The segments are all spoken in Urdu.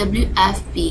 WFP।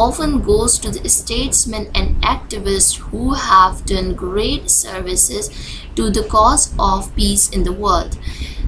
often goes to the statesmen and activists who have done great services to the cause of peace in the world.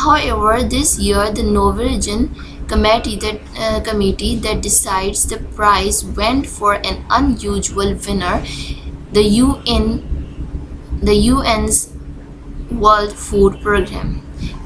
However, this year the Norwegian committee that decides the prize went for an unusual winner, the UN's World Food Program।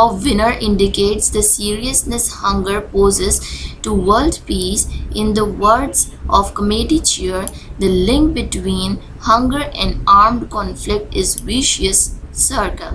of winner indicates the seriousness hunger poses to world peace. In the words of committee chair, the link between hunger and armed conflict is vicious circle।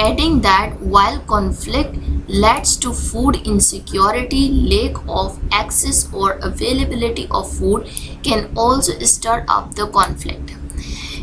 Adding that while conflict leads to food insecurity, lack of access or availability of food can also stir up the conflict।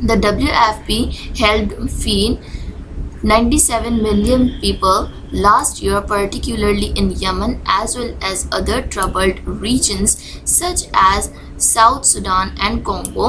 The WFP helped feed 97 million people last year, particularly in Yemen as well as other troubled regions such as South Sudan and Congo।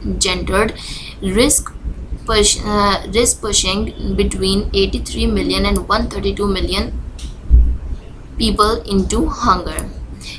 engendered risk pushing between 83 million and 132 million people into hunger।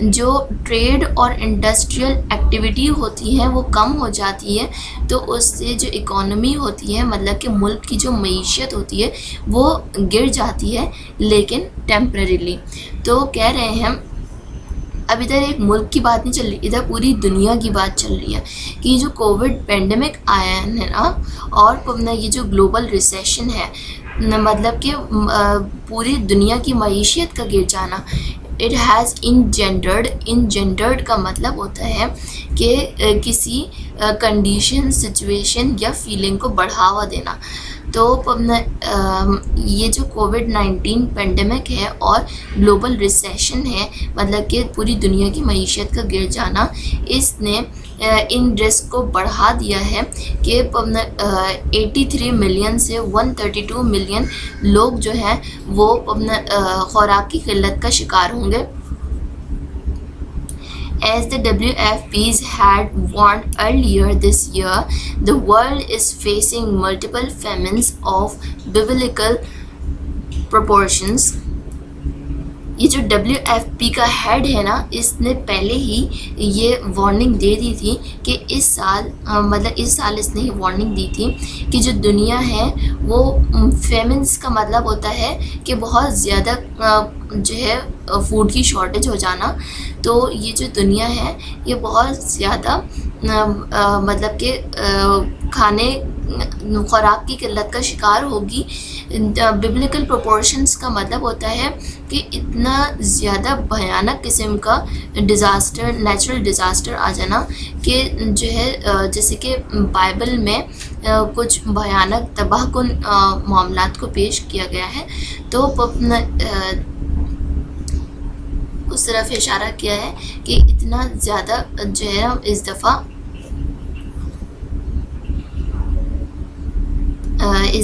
جو ٹریڈ اور انڈسٹریل ایکٹیویٹی ہوتی ہیں وہ کم ہو جاتی ہے، تو اس سے جو اکانومی ہوتی ہے، مطلب کہ ملک کی جو معیشت ہوتی ہے وہ گر جاتی ہے، لیکن ٹیمپریریلی. تو کہہ رہے ہیں اب ادھر ایک ملک کی بات نہیں چل رہی، ادھر پوری دنیا کی بات چل رہی ہے کہ یہ جو کووڈ پینڈیمک آیا ہے نا، اور یہ جو گلوبل ریسیشن ہے، مطلب کہ پوری دنیا کی معیشت کا گر جانا، اٹ ہیز انجنڈرڈ کا مطلب ہوتا ہے کہ کسی کنڈیشن، سچویشن یا فیلنگ کو بڑھاوا دینا. تو یہ جو کووڈ 19 پینڈیمک ہے اور گلوبل ریسیشن ہے، مطلب کہ پوری دنیا کی معیشت کا گر جانا، اس نے ان رسک کو بڑھا دیا ہے کہ 83 ملین سے 132 ملین لوگ جو ہیں وہ خوراک کی قلت کا شکار ہوں گے. As the WFPs had warned earlier this year, the world is facing multiple famines of biblical proportions. یہ جو WFP کا ہیڈ ہے نا، اس نے پہلے ہی یہ وارننگ دے دی تھی کہ اس سال اس نے یہ وارننگ دی تھی کہ جو دنیا ہے وہ فیمنس کا مطلب ہوتا ہے کہ بہت زیادہ جو ہے فوڈ کی شارٹیج ہو جانا. تو یہ جو دنیا ہے یہ بہت زیادہ مطلب کہ خوراک کی قلت کا شکار ہوگی. ببلیکل پروپورشنز کا مطلب ہوتا ہے کہ اتنا زیادہ بھیانک قسم کا ڈیزاسٹر، نیچرل ڈیزاسٹر آ جانا کہ جو ہے جیسے کہ بائبل میں کچھ بھیانک تباہ کن معاملات کو پیش کیا گیا ہے. تو اس طرف اشارہ کیا ہے کہ اتنا زیادہ جو ہے اس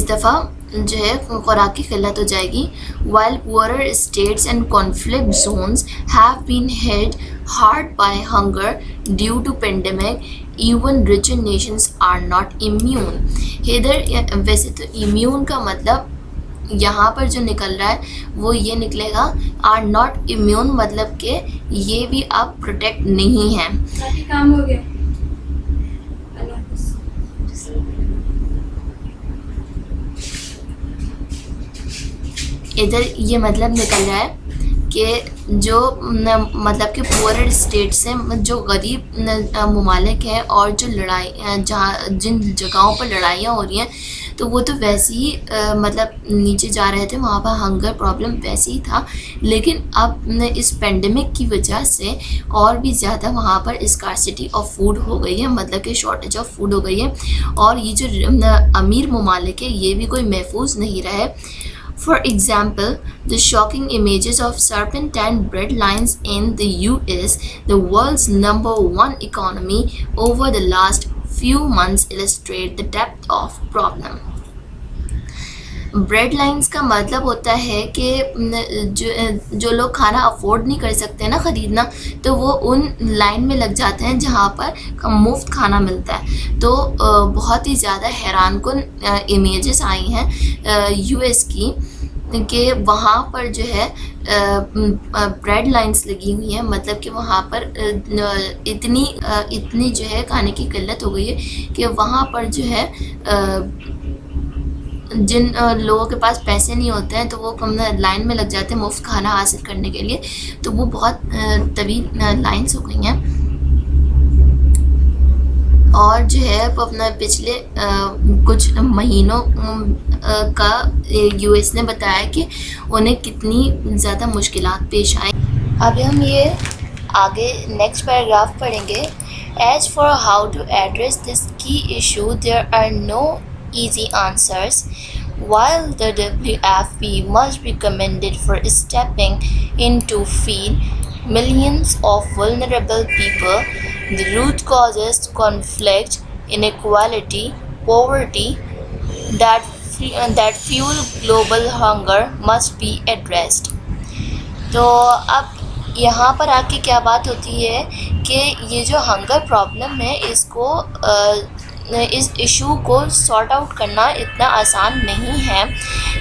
دفعہ جو ہے خوراک کی قلت ہو جائے گی. while poorer states and conflict zones have been hit hard by hunger due to pandemic, even richer nations are not immune. ادھر ویسے تو immune کا مطلب یہاں پر جو نکل رہا ہے وہ یہ نکلے گا are not immune، مطلب کہ یہ بھی آپ پروٹیکٹ نہیں ہیں. کام ہو گیا. ادھر یہ مطلب نکل رہا ہے کہ جو مطلب کہ پورر اسٹیٹس ہیں، جو غریب ممالک ہیں، اور جو جن جگہوں پر لڑائیاں ہو رہی ہیں تو وہ تو ویسے ہی مطلب نیچے جا رہے تھے، وہاں پر ہنگر پرابلم ویسے ہی تھا، لیکن اب اس پینڈیمک کی وجہ سے اور بھی زیادہ وہاں پر اسکارسٹی آف فوڈ ہو گئی ہے، مطلب کہ شارٹیج آف فوڈ ہو گئی ہے. اور یہ جو امیر ممالک ہے یہ بھی کوئی محفوظ نہیں رہے. For example, the shocking images of serpentine bread lines in the US, the world's #1 economy, over the last few months illustrate the depth of problem. Bread lines کا مطلب ہوتا ہے کہ جو لوگ کھانا افورڈ نہیں کر سکتے نا خریدنا، تو وہ ان لائن میں لگ جاتے ہیں جہاں پر مفت کھانا ملتا ہے. تو بہت ہی زیادہ حیران کن امیجز آئی ہیں US کی کہ وہاں پر جو ہے بریڈ لائنز لگی ہوئی ہیں، مطلب کہ وہاں پر اتنی جو ہے کھانے کی قلت ہو گئی ہے کہ وہاں پر جو ہے جن لوگوں کے پاس پیسے نہیں ہوتے ہیں تو وہ لائن میں لگ جاتے ہیں مفت کھانا حاصل کرنے کے لیے. تو وہ بہت طویل لائنز ہو گئی ہیں. اور جو ہے اپنا پچھلے کچھ مہینوں کا US نے بتایا کہ انہیں کتنی زیادہ مشکلات پیش آئیں. اب ہم یہ آگے نیکسٹ پیراگراف پڑھیں گے. As for how to address this key issue, there are no easy answers. While the WFP must be commended for stepping in to feed millions of vulnerable people, the root causes, conflict, inequality, poverty that fuel global hunger must be addressed. تو اب یہاں پر آ کے کیا بات ہوتی ہے کہ یہ جو ہنگر پرابلم ہے اس کو اس ایشو کو سارٹ آؤٹ کرنا اتنا آسان نہیں ہے،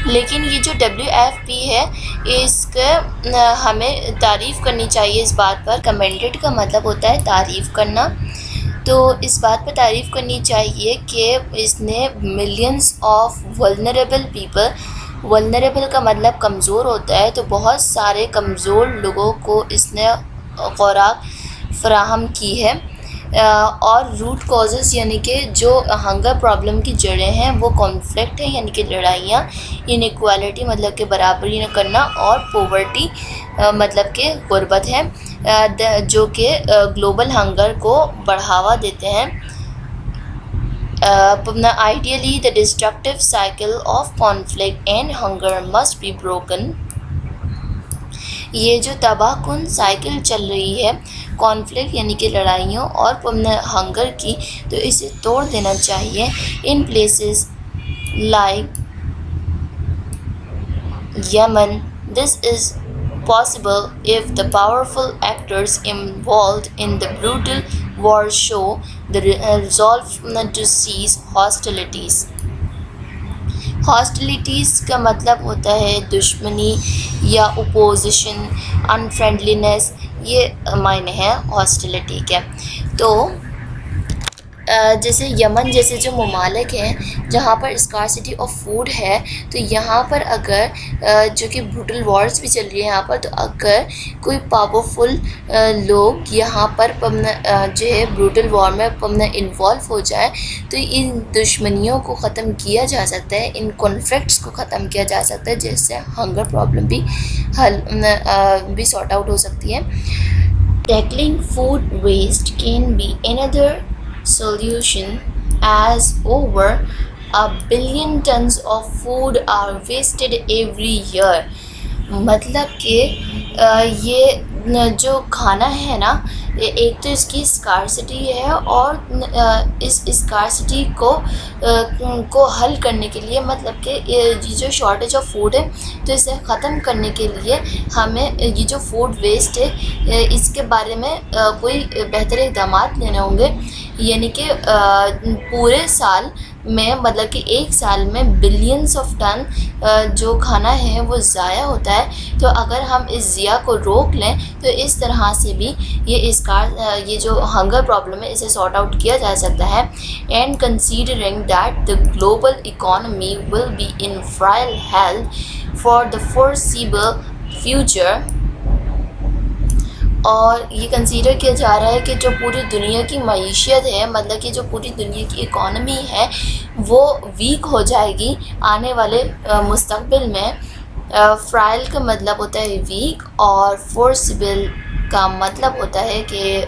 لیکن یہ جو WFP ہے اس کا ہمیں تعریف کرنی چاہیے اس بات پر۔ کمنڈڈ کا مطلب ہوتا ہے تعریف کرنا، تو اس بات پر تعریف کرنی چاہیے کہ اس نے millions of vulnerable people, vulnerable کا مطلب کمزور ہوتا ہے، تو بہت سارے کمزور لوگوں کو اس نے خوراک فراہم کی ہے۔ اور روٹ کازز یعنی کہ جو ہنگر پرابلم کی جڑیں ہیں وہ کانفلکٹ ہیں، یعنی کہ لڑائیاں، انیکوالٹی مطلب کہ برابری نہ کرنا، اور پوورٹی مطلب کہ غربت ہے، جو کہ گلوبل ہنگر کو بڑھاوا دیتے ہیں۔ Ideally, the destructive cycle of conflict and hunger must be broken. یہ جو تباہ کن سائیکل چل رہی ہے کانفلکٹ یعنی کہ لڑائیوں اور ہنگر کی، تو اسے توڑ دینا چاہیے۔ In places like Yemen this is possible if the powerful actors involved in the brutal war show the resolve to cease hostilities. ہاسٹیلیٹیز کا مطلب ہوتا ہے دشمنی یا اپوزیشن، انفرینڈلینس، یہ معنی ہے ہاسٹیلیٹی کے۔ تو جیسے یمن جیسے جو ممالک ہیں جہاں پر اسکارسٹی آف فوڈ ہے، تو یہاں پر اگر جو کہ بروٹل وارز بھی چل رہی ہے یہاں پر، تو اگر کوئی پاورفل لوگ یہاں پر جو ہے بروٹل وار میں انوالو ہو جائے، تو ان دشمنیوں کو ختم کیا جا سکتا ہے، ان کانفلکٹس کو ختم کیا جا سکتا ہے، جس سے ہنگر پرابلم بھی سارٹ آؤٹ ہو سکتی ہے۔ Tackling food waste can be another solution, as over 1 billion tons of food are wasted every year. مطلب کہ یہ جو کھانا ہے نا، ایک تو اس کی اسکارسٹی ہے، اور اس اسکارسٹی کو حل کرنے کے لیے، مطلب کہ یہ جو شارٹیج آف فوڈ ہے تو اسے ختم کرنے کے لیے ہمیں یہ جو فوڈ ویسٹ ہے اس کے بارے میں کوئی بہتر اقدامات لینے ہوں گے، یعنی کہ پورے سال میں، مطلب کہ ایک سال میں بلینس آف ٹن جو کھانا ہے وہ ضائع ہوتا ہے، تو اگر ہم اس ضیاع کو روک لیں تو اس طرح سے بھی یہ جو ہنگر پرابلم ہے اسے سارٹ آؤٹ کیا جا سکتا ہے۔ And considering that the global economy will be in frail health for the foreseeable future, اور یہ کنسیڈر کیا جا رہا ہے کہ جو پوری دنیا کی معیشت ہے، مطلب کہ جو پوری دنیا کی اکانومی ہے وہ ویک ہو جائے گی آنے والے مستقبل میں۔ فرائل کا مطلب ہوتا ہے ویک، اور فورسیبل کا مطلب ہوتا ہے کہ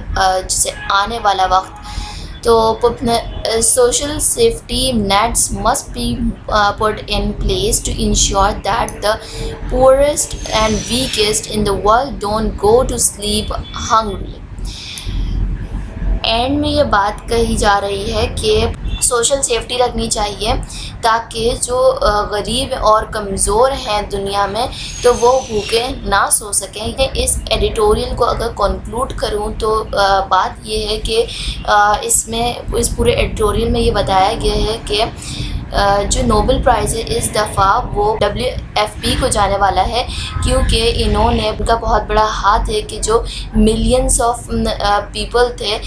جسے آنے والا وقت۔ تو social safety nets must be put in place to ensure that the poorest and weakest in the world don't go to sleep hungry. And میں یہ بات کہی جا رہی ہے کہ سوشل سیفٹی رکھنی چاہیے تاکہ جو غریب اور کمزور ہیں دنیا میں تو وہ بھوکے نہ سو سکیں۔ اس ایڈیٹوریل کو اگر کنکلوڈ کروں تو بات یہ ہے کہ اس پورے ایڈیٹوریل میں یہ بتایا گیا ہے کہ جو نوبل پرائز ہے اس دفعہ وہ WFP کو جانے والا ہے، کیونکہ انہوں نے، ان کا بہت بڑا ہاتھ ہے کہ جو ملینس آف پیپل تھے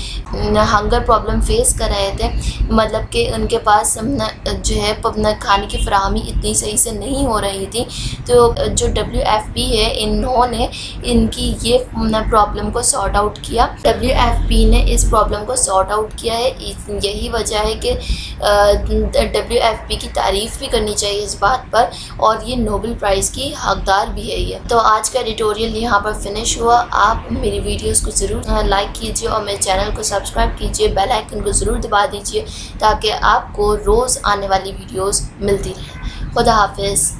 ہنگر پرابلم فیس کر رہے تھے، مطلب کہ ان کے پاس جو ہے کھانے کی فراہمی اتنی صحیح سے نہیں ہو رہی تھی، تو جو WFP ہے انہوں نے ان کی یہ پرابلم کو سارٹ آؤٹ کیا۔ WFP نے اس پرابلم کو سارٹ آؤٹ کیا ہے، یہی وجہ ہے کہ WFP کی تعریف بھی کرنی چاہیے اس بات پر، اور یہ نوبل پرائز کی حقدار بھی ہے یہ۔ تو آج کا ایڈیٹوریل یہاں پر فنش ہوا۔ آپ میری ویڈیوز کو ضرور لائک کیجیے اور میرے چینل کو سبسکرائب کیجیے، بیل آئیکن کو ضرور دبا دیجیے تاکہ آپ کو روز آنے والی ویڈیوز ملتی رہیں۔ خدا حافظ۔